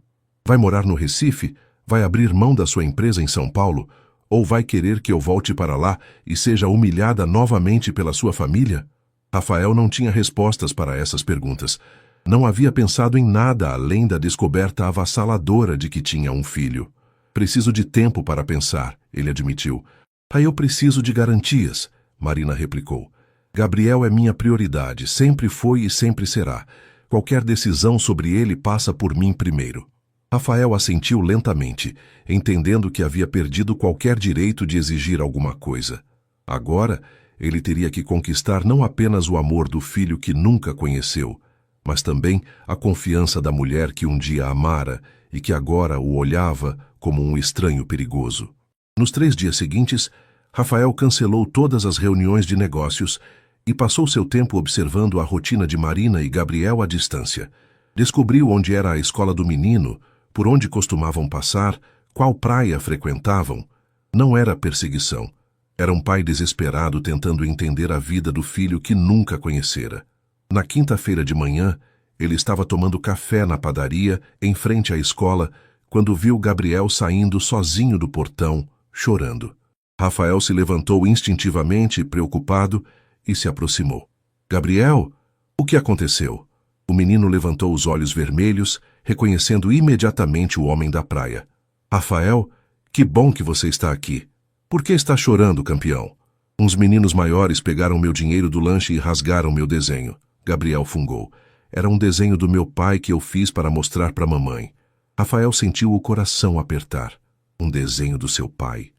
Vai morar no Recife? Vai abrir mão da sua empresa em São Paulo? Ou vai querer que eu volte para lá e seja humilhada novamente pela sua família? Rafael não tinha respostas para essas perguntas. Não havia pensado em nada além da descoberta avassaladora de que tinha um filho. Preciso de tempo para pensar, ele admitiu. Eu preciso de garantias, Marina replicou. Gabriel é minha prioridade, sempre foi e sempre será. Qualquer decisão sobre ele passa por mim primeiro. Rafael assentiu lentamente, entendendo que havia perdido qualquer direito de exigir alguma coisa. Agora, ele teria que conquistar não apenas o amor do filho que nunca conheceu, mas também a confiança da mulher que um dia amara e que agora o olhava como um estranho perigoso. Nos 3 dias seguintes, Rafael cancelou todas as reuniões de negócios e passou seu tempo observando a rotina de Marina e Gabriel à distância. Descobriu onde era a escola do menino, por onde costumavam passar, qual praia frequentavam. Não era perseguição. Era um pai desesperado tentando entender a vida do filho que nunca conhecera. Na quinta-feira de manhã, ele estava tomando café na padaria, em frente à escola, quando viu Gabriel saindo sozinho do portão, chorando. Rafael se levantou instintivamente, preocupado, e se aproximou. Gabriel, o que aconteceu? O menino levantou os olhos vermelhos, reconhecendo imediatamente o homem da praia. Rafael, que bom que você está aqui. Por que está chorando, campeão? Uns meninos maiores pegaram meu dinheiro do lanche e rasgaram meu desenho. Gabriel fungou. Era um desenho do meu pai que eu fiz para mostrar para a mamãe. Rafael sentiu o coração apertar. Um desenho do seu pai.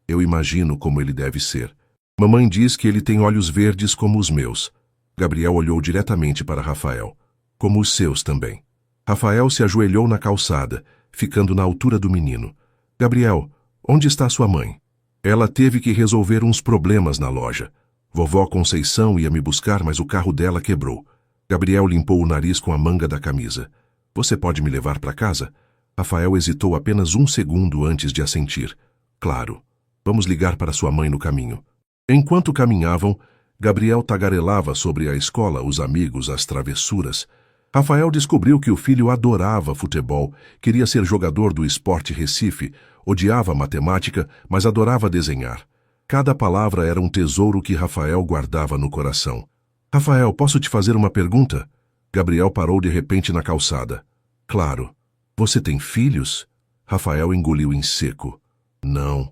Eu imagino como ele deve ser. Mamãe diz que ele tem olhos verdes como os meus. Gabriel olhou diretamente para Rafael. Como os seus também. Rafael se ajoelhou na calçada, ficando na altura do menino. Gabriel, onde está sua mãe? Ela teve que resolver uns problemas na loja. Vovó Conceição ia me buscar, mas o carro dela quebrou. Gabriel limpou o nariz com a manga da camisa. Você pode me levar para casa? Rafael hesitou apenas 1 segundo antes de assentir. Claro. Vamos ligar para sua mãe no caminho. Enquanto caminhavam, Gabriel tagarelava sobre a escola, os amigos, as travessuras. Rafael descobriu que o filho adorava futebol, queria ser jogador do Sport Recife, odiava matemática, mas adorava desenhar. Cada palavra era um tesouro que Rafael guardava no coração. Rafael, posso te fazer uma pergunta? Gabriel parou de repente na calçada. Claro. Você tem filhos? Rafael engoliu em seco. Não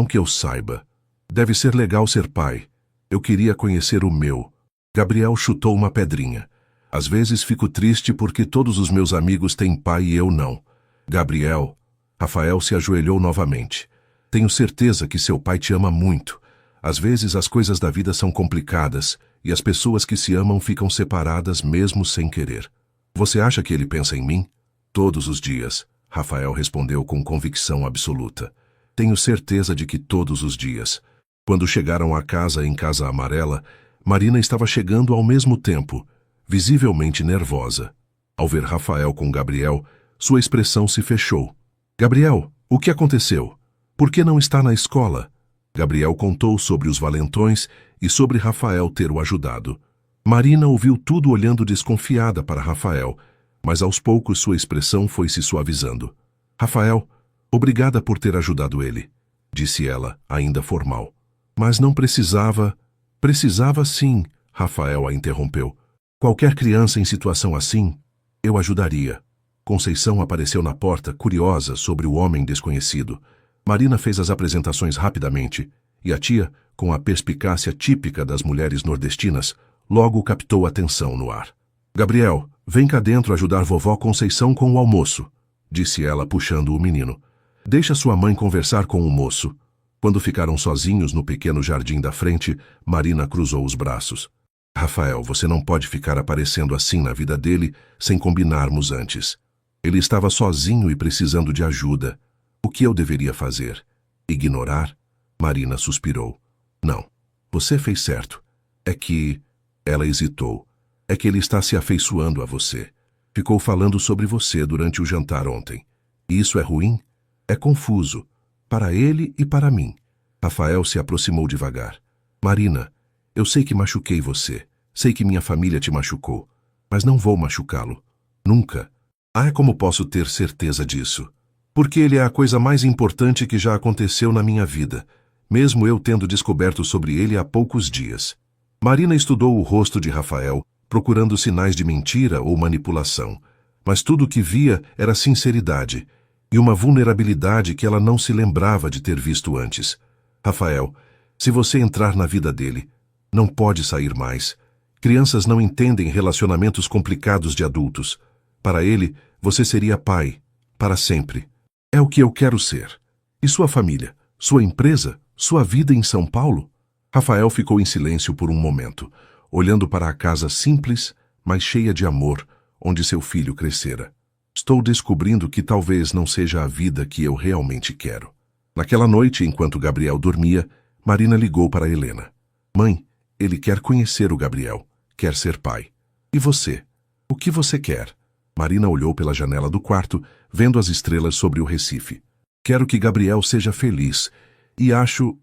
que eu saiba. Deve ser legal ser pai. Eu queria conhecer o meu. Gabriel chutou uma pedrinha. Às vezes fico triste porque todos os meus amigos têm pai e eu não. Gabriel. Rafael se ajoelhou novamente. Tenho certeza que seu pai te ama muito. Às vezes as coisas da vida são complicadas e as pessoas que se amam ficam separadas mesmo sem querer. Você acha que ele pensa em mim? Todos os dias, Rafael respondeu com convicção absoluta. Tenho certeza de que todos os dias. Quando chegaram à casa em Casa Amarela, Marina estava chegando ao mesmo tempo, visivelmente nervosa. Ao ver Rafael com Gabriel, sua expressão se fechou. Gabriel, o que aconteceu? Por que não está na escola? Gabriel contou sobre os valentões e sobre Rafael ter o ajudado. Marina ouviu tudo olhando desconfiada para Rafael, mas aos poucos sua expressão foi se suavizando. Rafael, obrigada por ter ajudado ele, disse ela, ainda formal. Mas não precisava... Precisava sim, Rafael a interrompeu. Qualquer criança em situação assim, eu ajudaria. Conceição apareceu na porta, curiosa sobre o homem desconhecido. Marina fez as apresentações rapidamente, e a tia, com a perspicácia típica das mulheres nordestinas, logo captou atenção no ar. Gabriel, vem cá dentro ajudar vovó Conceição com o almoço, disse ela puxando o menino. Deixa sua mãe conversar com o moço. Quando ficaram sozinhos no pequeno jardim da frente, Marina cruzou os braços. Rafael, você não pode ficar aparecendo assim na vida dele sem combinarmos antes. Ele estava sozinho e precisando de ajuda. O que eu deveria fazer? Ignorar? Marina suspirou. Não, você fez certo. É que... Ela hesitou. É que ele está se afeiçoando a você. Ficou falando sobre você durante o jantar ontem. E isso é ruim? É confuso. Para ele e para mim. Rafael se aproximou devagar. Marina, eu sei que machuquei você. Sei que minha família te machucou. Mas não vou machucá-lo. Nunca. Ah, como posso ter certeza disso? Porque ele é a coisa mais importante que já aconteceu na minha vida, mesmo eu tendo descoberto sobre ele há poucos dias. Marina estudou o rosto de Rafael, procurando sinais de mentira ou manipulação, mas tudo o que via era sinceridade e uma vulnerabilidade que ela não se lembrava de ter visto antes. Rafael, se você entrar na vida dele, não pode sair mais. Crianças não entendem relacionamentos complicados de adultos. Para ele, você seria pai, para sempre. É o que eu quero ser. E sua família, sua empresa, sua vida em São Paulo? Rafael ficou em silêncio por um momento, olhando para a casa simples, mas cheia de amor, onde seu filho crescera. Estou descobrindo que talvez não seja a vida que eu realmente quero. Naquela noite, enquanto Gabriel dormia, Marina ligou para Helena. Mãe, ele quer conhecer o Gabriel, quer ser pai. E você? O que você quer? Marina olhou pela janela do quarto, vendo as estrelas sobre o Recife. Quero que Gabriel seja feliz e acho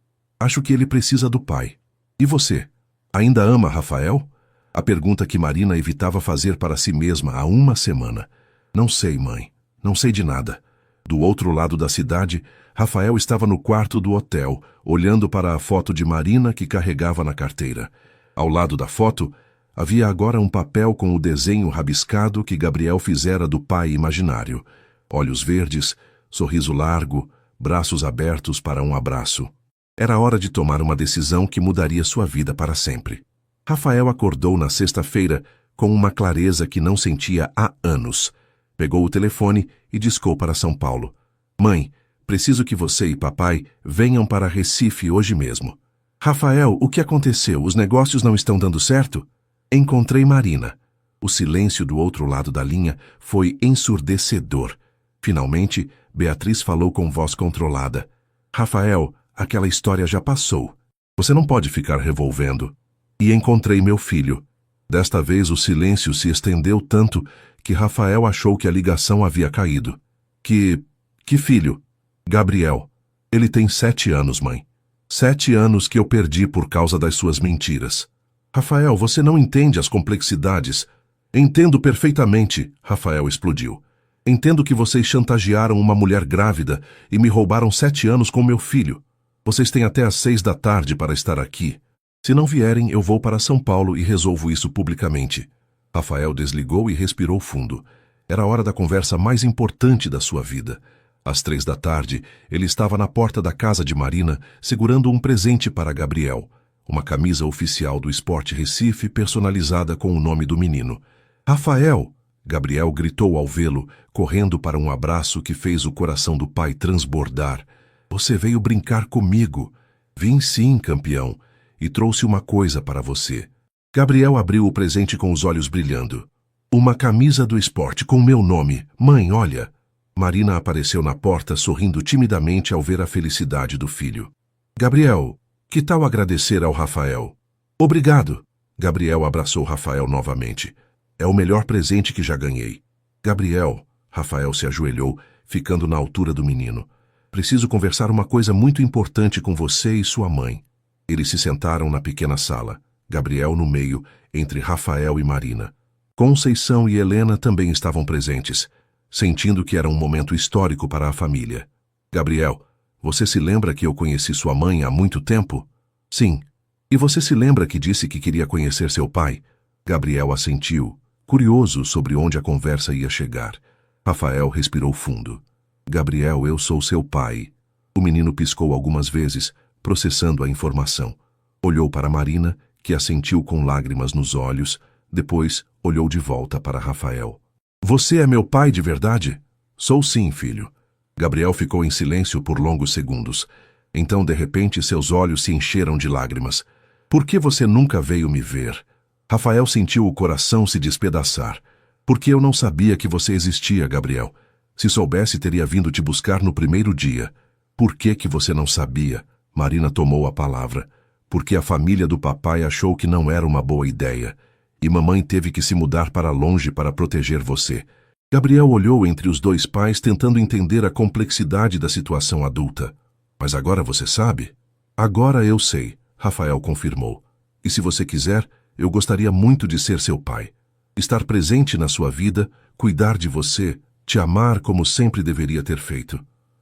que ele precisa do pai. E você? Ainda ama Rafael? A pergunta que Marina evitava fazer para si mesma há uma semana. Não sei, mãe. Não sei de nada. Do outro lado da cidade, Rafael estava no quarto do hotel, olhando para a foto de Marina que carregava na carteira. Ao lado da foto, havia agora um papel com o desenho rabiscado que Gabriel fizera do pai imaginário. Olhos verdes, sorriso largo, braços abertos para um abraço. Era hora de tomar uma decisão que mudaria sua vida para sempre. Rafael acordou na sexta-feira com uma clareza que não sentia há anos. Pegou o telefone e discou para São Paulo. Mãe, preciso que você e papai venham para Recife hoje mesmo. Rafael, o que aconteceu? Os negócios não estão dando certo? Encontrei Marina. O silêncio do outro lado da linha foi ensurdecedor. Finalmente, Beatriz falou com voz controlada. Rafael, aquela história já passou. Você não pode ficar revolvendo. E encontrei meu filho. Desta vez o silêncio se estendeu tanto que Rafael achou que a ligação havia caído. Que filho? Gabriel. Ele tem 7 anos, mãe. 7 anos que eu perdi por causa das suas mentiras. Rafael, você não entende as complexidades. Entendo perfeitamente, Rafael explodiu. Entendo que vocês chantagearam uma mulher grávida e me roubaram 7 anos com meu filho. Vocês têm até às 6 da tarde para estar aqui. Se não vierem, eu vou para São Paulo e resolvo isso publicamente. Rafael desligou e respirou fundo. Era a hora da conversa mais importante da sua vida. Às 3 da tarde, ele estava na porta da casa de Marina, segurando um presente para Gabriel. Uma camisa oficial do Sport Recife personalizada com o nome do menino. Rafael! Gabriel gritou ao vê-lo, correndo para um abraço que fez o coração do pai transbordar. Você veio brincar comigo. Vim sim, campeão. E trouxe uma coisa para você. Gabriel abriu o presente com os olhos brilhando. Uma camisa do esporte com meu nome. Mãe, olha. Marina apareceu na porta sorrindo timidamente ao ver a felicidade do filho. Gabriel, que tal agradecer ao Rafael? Obrigado. Gabriel abraçou Rafael novamente. É o melhor presente que já ganhei. Gabriel, Rafael se ajoelhou, ficando na altura do menino. Preciso conversar uma coisa muito importante com você e sua mãe. Eles se sentaram na pequena sala, Gabriel no meio, entre Rafael e Marina. Conceição e Helena também estavam presentes, sentindo que era um momento histórico para a família. Gabriel, você se lembra que eu conheci sua mãe há muito tempo? Sim. E você se lembra que disse que queria conhecer seu pai? Gabriel assentiu, curioso sobre onde a conversa ia chegar. Rafael respirou fundo. Gabriel, eu sou seu pai. O menino piscou algumas vezes, processando a informação. Olhou para Marina, que assentiu com lágrimas nos olhos, depois olhou de volta para Rafael. Você é meu pai de verdade? Sou sim, filho. Gabriel ficou em silêncio por longos segundos. Então, de repente, seus olhos se encheram de lágrimas. Por que você nunca veio me ver? Rafael sentiu o coração se despedaçar. Porque eu não sabia que você existia, Gabriel. Se soubesse, teria vindo te buscar no primeiro dia. Por que você não sabia? Marina tomou a palavra. Porque a família do papai achou que não era uma boa ideia. E mamãe teve que se mudar para longe para proteger você. Gabriel olhou entre os dois pais tentando entender a complexidade da situação adulta. Mas agora você sabe? Agora eu sei, Rafael confirmou. E se você quiser, eu gostaria muito de ser seu pai. Estar presente na sua vida, cuidar de você, te amar como sempre deveria ter feito.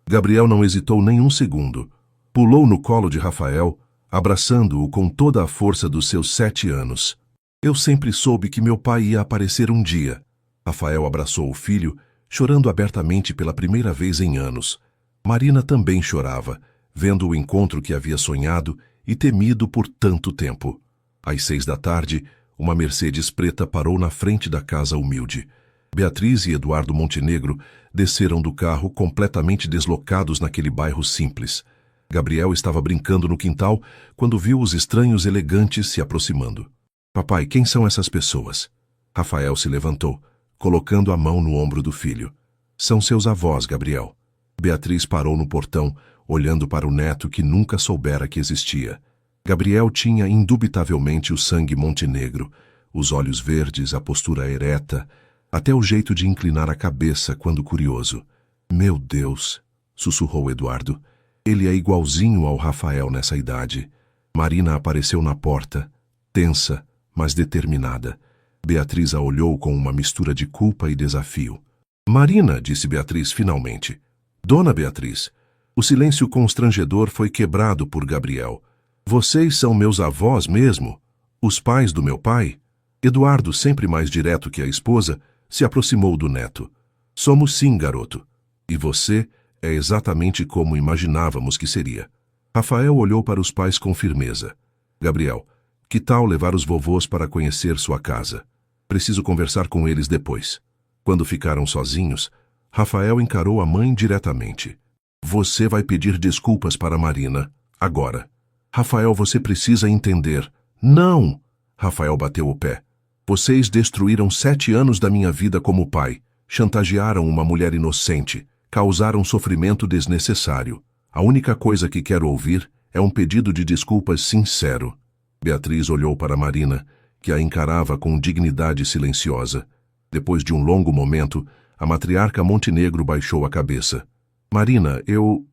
Gabriel não hesitou nem um segundo. Pulou no colo de Rafael, abraçando-o com toda a força dos seus 7 anos. Eu sempre soube que meu pai ia aparecer um dia. Rafael abraçou o filho, chorando abertamente pela primeira vez em anos. Marina também chorava, vendo o encontro que havia sonhado e temido por tanto tempo. Às 6 da tarde, uma Mercedes preta parou na frente da casa humilde. Beatriz e Eduardo Montenegro desceram do carro completamente deslocados naquele bairro simples. Gabriel estava brincando no quintal quando viu os estranhos elegantes se aproximando. Papai, quem são essas pessoas? Rafael se levantou, colocando a mão no ombro do filho. São seus avós, Gabriel. Beatriz parou no portão, olhando para o neto que nunca soubera que existia. Gabriel tinha indubitavelmente o sangue montenegro, os olhos verdes, a postura ereta, até o jeito de inclinar a cabeça quando curioso. Meu Deus, sussurrou Eduardo. Ele é igualzinho ao Rafael nessa idade. Marina apareceu na porta, tensa, mas determinada. Beatriz a olhou com uma mistura de culpa e desafio. Marina, disse Beatriz finalmente. Dona Beatriz. O silêncio constrangedor foi quebrado por Gabriel. Vocês são meus avós mesmo? Os pais do meu pai? Eduardo, sempre mais direto que a esposa, se aproximou do neto. Somos sim, garoto. E você é exatamente como imaginávamos que seria. Rafael olhou para os pais com firmeza. Gabriel, que tal levar os vovôs para conhecer sua casa? Preciso conversar com eles depois. Quando ficaram sozinhos, Rafael encarou a mãe diretamente. Você vai pedir desculpas para Marina, agora. Rafael, você precisa entender. Não! Rafael bateu o pé. Vocês destruíram 7 anos da minha vida como pai, chantagearam uma mulher inocente, causaram sofrimento desnecessário. A única coisa que quero ouvir é um pedido de desculpas sincero. Beatriz olhou para Marina, que a encarava com dignidade silenciosa. Depois de um longo momento, a matriarca Montenegro baixou a cabeça. Marina, eu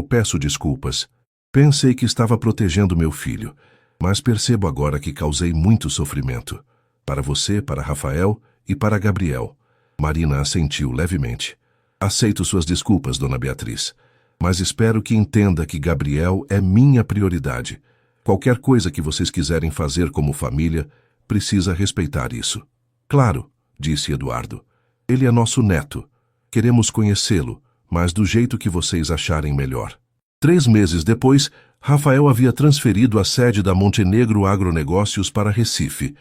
peço desculpas. Pensei que estava protegendo meu filho, mas percebo agora que causei muito sofrimento. Para você, para Rafael e para Gabriel. Marina assentiu levemente. Aceito suas desculpas, dona Beatriz, mas espero que entenda que Gabriel é minha prioridade. Qualquer coisa que vocês quiserem fazer como família, precisa respeitar isso. Claro, disse Eduardo. Ele é nosso neto. Queremos conhecê-lo, mas do jeito que vocês acharem melhor. 3 meses depois, Rafael havia transferido a sede da Montenegro Agronegócios para Recife,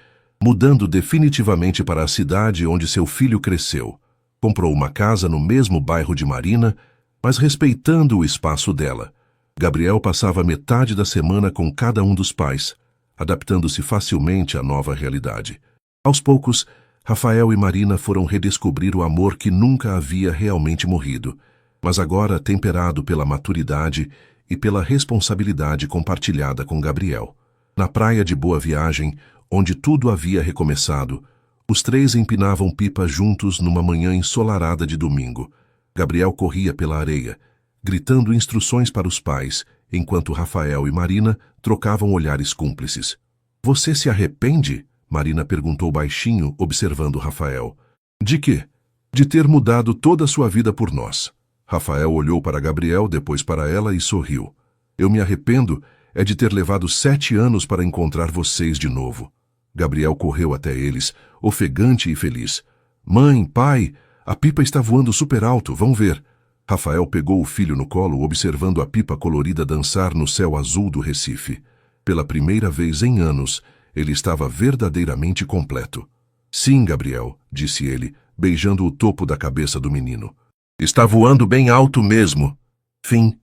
mudando definitivamente para a cidade onde seu filho cresceu. Comprou uma casa no mesmo bairro de Marina, mas respeitando o espaço dela. Gabriel passava metade da semana com cada um dos pais, adaptando-se facilmente à nova realidade. Aos poucos, Rafael e Marina foram redescobrir o amor que nunca havia realmente morrido, mas agora temperado pela maturidade e pela responsabilidade compartilhada com Gabriel. Na praia de Boa Viagem, onde tudo havia recomeçado, Os três empinavam pipa juntos numa manhã ensolarada de domingo. Gabriel corria pela areia, gritando instruções para os pais, enquanto Rafael e Marina trocavam olhares cúmplices. Você se arrepende? Marina perguntou baixinho, observando Rafael. De quê? De ter mudado toda a sua vida por nós. Rafael olhou para Gabriel, depois para ela e sorriu. Eu me arrependo é de ter levado 7 anos para encontrar vocês de novo. Gabriel correu até eles, ofegante e feliz. Mãe, pai, a pipa está voando super alto, vão ver. Rafael pegou o filho no colo, observando a pipa colorida dançar no céu azul do Recife. Pela primeira vez em anos, ele estava verdadeiramente completo. Sim, Gabriel, disse ele, beijando o topo da cabeça do menino. Está voando bem alto mesmo. Fim.